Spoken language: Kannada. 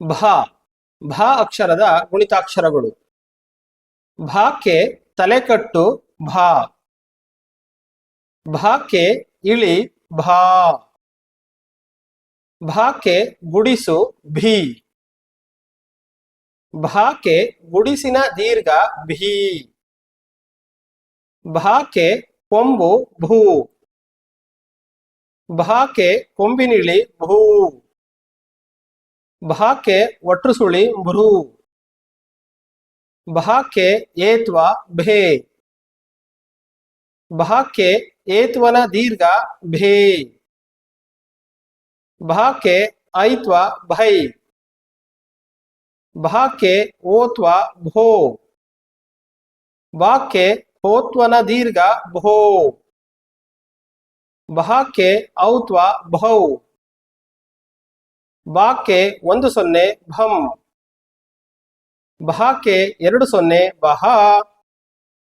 ಭ ಭ ಅಕ್ಷರದ ಗುಣಿತಾಕ್ಷರಗಳು. ಭಾಕ್ಕೆ ತಲೆಕಟ್ಟು ಭಾ. ಭಾಕ್ಕೆ ಇಳಿ ಭಾ. ಭಾಕ್ಕೆ ಗುಡಿಸು ಭೀ. ಭಾಕ್ಕೆ ಗುಡಿಸಿನ ದೀರ್ಘ ಭೀ. ಭಾಕ್ಕೆ ಕೊಂಬು ಭೂ. ಭಾಕ್ಕೆ ಕೊಂಬಿನಿಳಿ ಭೂ. ಭಾಕ್ಕೆ ಒಟ್ರುಸುಳಿ ಭ್ರೂ. ಭಾಕ್ಕೆ ಏತ್ವ ಭೇ. ಭಾಕ್ಕೆ ಏತ್ವನ ದೀರ್ಘ ಭೇ. ಭಾಕ್ಕೆ ಐತ್ವ ಭೈ. ಭಾಕ್ಕೆ ಓತ್ವ ಭೋ. ಭಾಕ್ಕೆ ಹೋತ್ವನ ದೀರ್ಘ ಭೋ. ಭಾಕ್ಕೆ ಔತ್ವ ಭೌ. ಭಾಕ್ಕೆ 1 0 ಭಂ. ಭಾಕ್ಕೆ 2 0 ಬಹ.